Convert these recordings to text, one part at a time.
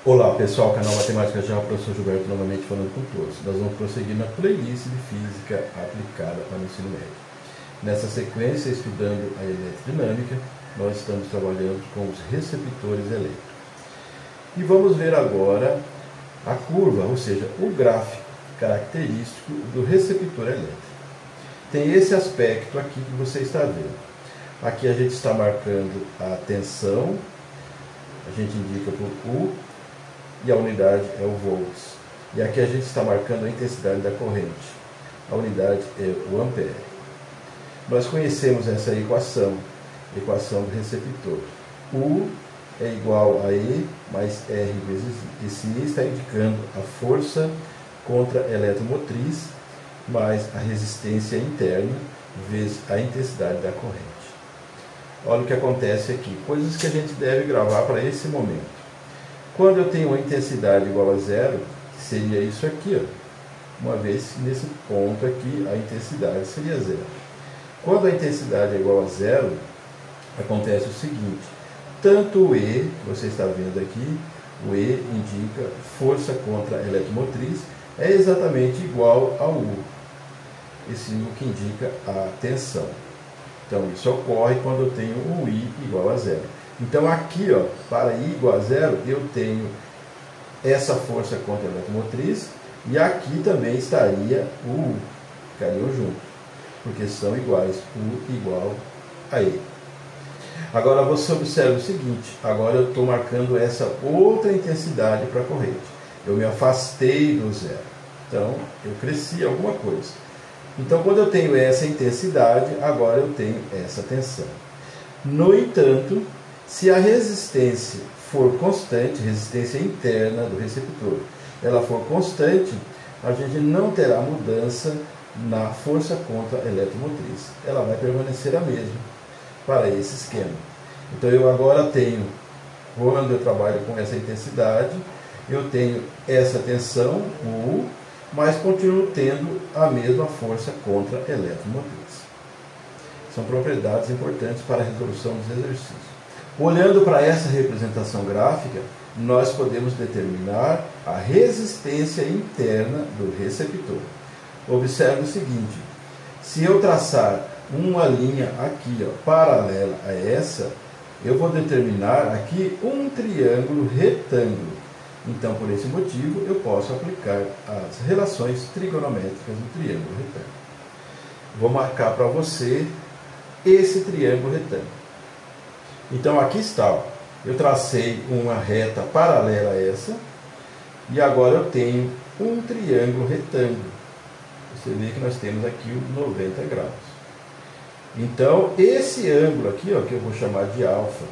Olá pessoal, canal Matemática Já, professor Gilberto novamente falando com todos. Nós vamos prosseguir na playlist de Física aplicada para o ensino médio. Nessa sequência, estudando a eletrodinâmica, nós estamos trabalhando com os receptores elétricos. E vamos ver agora a curva, ou seja, o gráfico característico do receptor elétrico. Tem esse aspecto aqui que você está vendo. Aqui a gente está marcando a tensão, a gente indica por U, e a unidade é o volts. E aqui a gente está marcando a intensidade da corrente. A unidade é o ampere. Nós conhecemos essa equação do receptor. U é igual a E mais R vezes I. Esse I está indicando a força contra a eletromotriz mais a resistência interna vezes a intensidade da corrente. Olha o que acontece aqui. Coisas que a gente deve gravar para esse momento. Quando eu tenho uma intensidade igual a zero, seria isso aqui, ó. Uma vez que nesse ponto aqui a intensidade seria zero. Quando a intensidade é igual a zero, acontece o seguinte: tanto o E, que você está vendo aqui, o E indica força contra a eletromotriz, é exatamente igual ao U. Esse U que indica a tensão. Então isso ocorre quando eu tenho um I igual a zero. Então aqui, ó, para I igual a zero, eu tenho essa força contra a eletromotriz, e aqui também estaria o U, ficariam juntos, porque são iguais, U igual a E. Agora você observa o seguinte: agora eu estou marcando essa outra intensidade para a corrente. Eu me afastei do zero, então eu cresci alguma coisa. Então quando eu tenho essa intensidade, agora eu tenho essa tensão. No entanto, se a resistência for constante, resistência interna do receptor, ela for constante, a gente não terá mudança na força contra a eletromotriz. Ela vai permanecer a mesma para esse esquema. Então eu agora tenho, quando eu trabalho com essa intensidade, eu tenho essa tensão, U, mas continuo tendo a mesma força contra a eletromotriz. São propriedades importantes para a resolução dos exercícios. Olhando para essa representação gráfica, nós podemos determinar a resistência interna do receptor. Observe o seguinte: se eu traçar uma linha aqui, ó, paralela a essa, eu vou determinar aqui um triângulo retângulo. Então, por esse motivo, eu posso aplicar as relações trigonométricas do triângulo retângulo. Vou marcar para você esse triângulo retângulo. Então aqui está, ó. Eu tracei uma reta paralela a essa, e agora eu tenho um triângulo retângulo. Você vê que nós temos aqui os 90 graus. Então esse ângulo aqui, ó, que eu vou chamar de alfa,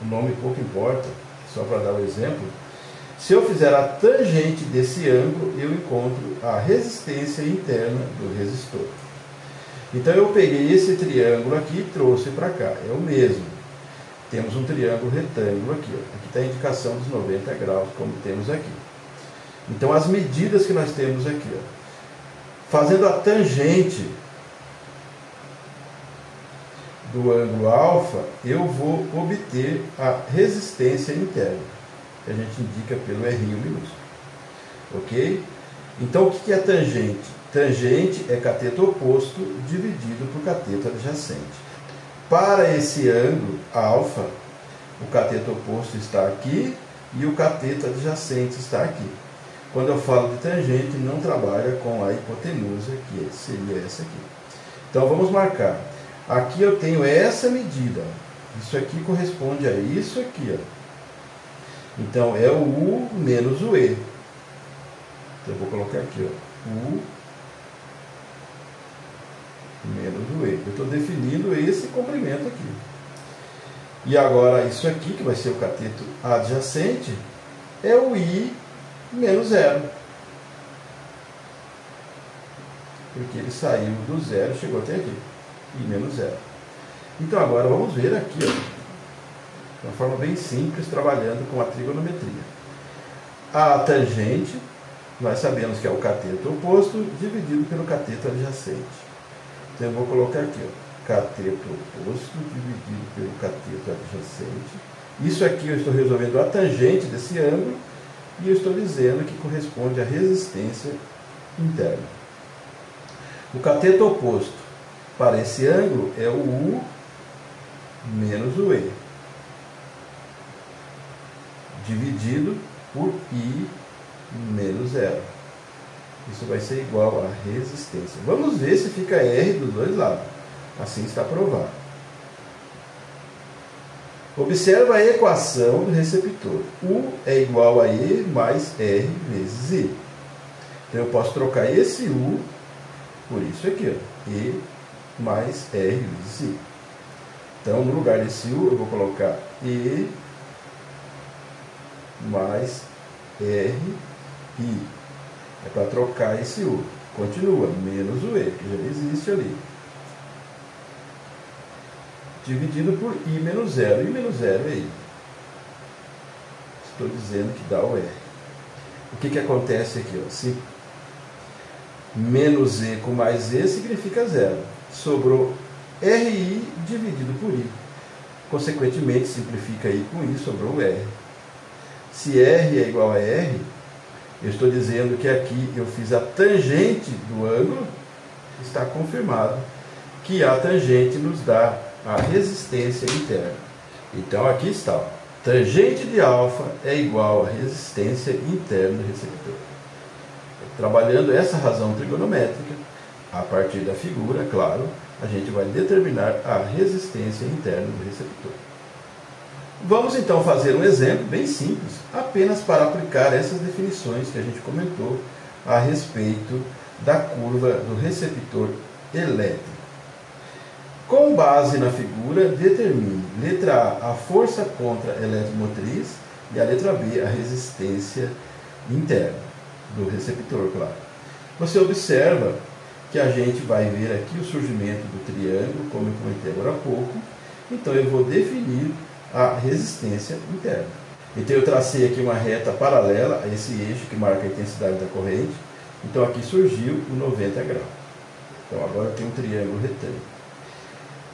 o nome pouco importa, só para dar um exemplo. Se eu fizer a tangente desse ângulo, eu encontro a resistência interna do resistor. Então eu peguei esse triângulo aqui e trouxe para cá, é o mesmo. Temos um triângulo retângulo aqui, ó. Aqui está a indicação dos 90 graus, como temos aqui. Então as medidas que nós temos aqui, ó. Fazendo a tangente do ângulo alfa, eu vou obter a resistência interna, que a gente indica pelo R minúsculo. Ok? Então o que é tangente? Tangente é cateto oposto dividido por cateto adjacente. Para esse ângulo alfa, o cateto oposto está aqui e o cateto adjacente está aqui. Quando eu falo de tangente, não trabalha com a hipotenusa, que seria essa aqui. Então vamos marcar. Aqui eu tenho essa medida. Isso aqui corresponde a isso aqui, ó. Então é o U menos o E. Então eu vou colocar aqui, ó, U menos o E. Eu estou definindo esse comprimento aqui. E agora isso aqui, que vai ser o cateto adjacente, é o I menos zero. Porque ele saiu do zero e chegou até aqui. I menos zero. Então agora vamos ver aqui, ó, de uma forma bem simples, trabalhando com a trigonometria. A tangente, nós sabemos que é o cateto oposto dividido pelo cateto adjacente. Então eu vou colocar aqui, ó, cateto oposto dividido pelo cateto adjacente Isso aqui eu estou resolvendo a tangente desse ângulo e eu estou dizendo que corresponde à resistência interna. O cateto oposto para esse ângulo é o U menos o E, dividido por I menos zero. Isso vai ser igual à resistência. Vamos ver se fica R dos dois lados. Assim está provado. Observa a equação do receptor. U é igual a E mais R vezes I. Então eu posso trocar esse U por isso aqui, ó, E mais R vezes I. Então no lugar desse U eu vou colocar E mais R, I. É para trocar esse U. Continua, menos o E, que já existe ali. Dividido por I menos zero. I menos zero é I. Estou dizendo que dá o R. O que acontece aqui? Ó? Se menos E com mais E significa zero. Sobrou RI dividido por I. Consequentemente, simplifica I com I, sobrou o R. Se R é igual a R, eu estou dizendo que aqui eu fiz a tangente do ângulo, está confirmado que a tangente nos dá a resistência interna. Então aqui está, ó, tangente de alfa é igual à resistência interna do receptor. Trabalhando essa razão trigonométrica, a partir da figura, claro, a gente vai determinar a resistência interna do receptor. Vamos então fazer um exemplo bem simples, apenas para aplicar essas definições que a gente comentou a respeito da curva do receptor elétrico. Com base na figura, determine, letra A, a força contra a eletromotriz e a letra B, a resistência interna do receptor, claro. Você observa que a gente vai ver aqui o surgimento do triângulo, como eu comentei agora há pouco. Então eu vou definir a resistência interna. Então eu tracei aqui uma reta paralela a esse eixo que marca a intensidade da corrente. Então aqui surgiu o 90 graus. Então agora tem um triângulo retângulo.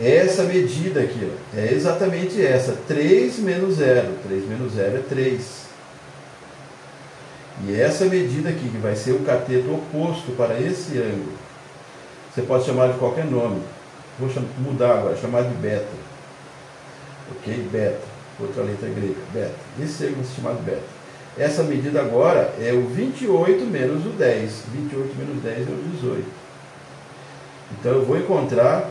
Essa medida aqui, ó, é exatamente essa, 3 menos 0. 3 menos 0 é 3. E essa medida aqui, que vai ser o cateto oposto para esse ângulo, você pode chamar de qualquer nome. Vou mudar agora, chamar de beta. Ok? Beta. Outra letra grega. Beta. Esse ângulo é chamado beta. Essa medida agora é o 28 menos o 10. 28 menos 10 é o 18. Então eu vou encontrar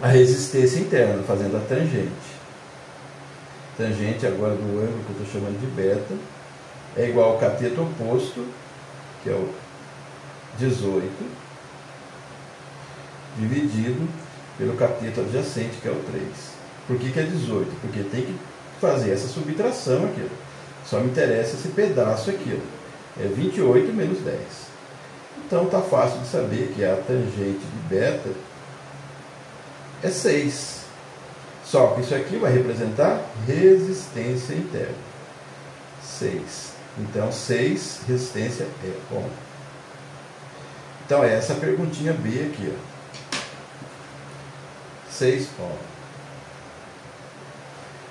a resistência interna, fazendo a tangente. Tangente agora do ângulo que eu estou chamando de beta é igual ao cateto oposto, que é o 18, dividido pelo cateto adjacente, que é o 3. Por que é 18? Porque tem que fazer essa subtração aqui. Só me interessa esse pedaço aqui. É 28 menos 10. Então está fácil de saber que a tangente de beta é 6. Só que isso aqui vai representar resistência interna. 6. Então 6, resistência é 1. Então é essa perguntinha B aqui, ó. 6 ohm.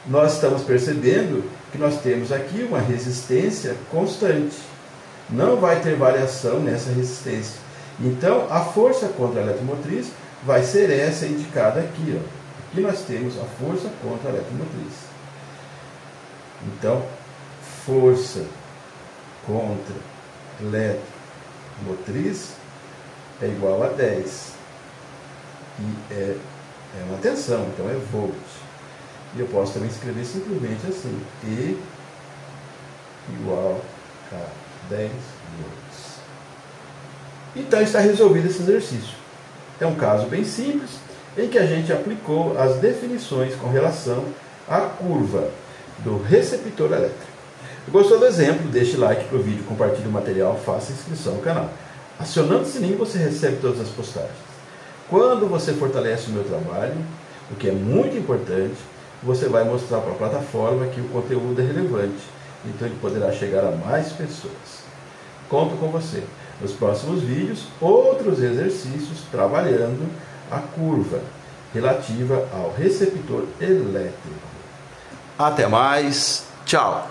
Nós estamos percebendo que nós temos aqui uma resistência constante. Não vai ter variação nessa resistência. Então a força contra a eletromotriz vai ser essa indicada aqui, ó. Aqui nós temos a força contra a eletromotriz. Então, força contra eletromotriz é igual a 10. E é uma tensão, então é volt. E eu posso também escrever simplesmente assim: E igual a 10 volts. Então está resolvido esse exercício. É um caso bem simples, em que a gente aplicou as definições com relação à curva do receptor elétrico. Gostou do exemplo? Deixe like para o vídeo, compartilhe o material, faça inscrição no canal. Acionando o sininho você recebe todas as postagens. Quando você fortalece o meu trabalho, o que é muito importante, você vai mostrar para a plataforma que o conteúdo é relevante, então ele poderá chegar a mais pessoas. Conto com você. Nos próximos vídeos, outros exercícios trabalhando a curva relativa ao receptor elétrico. Até mais. Tchau.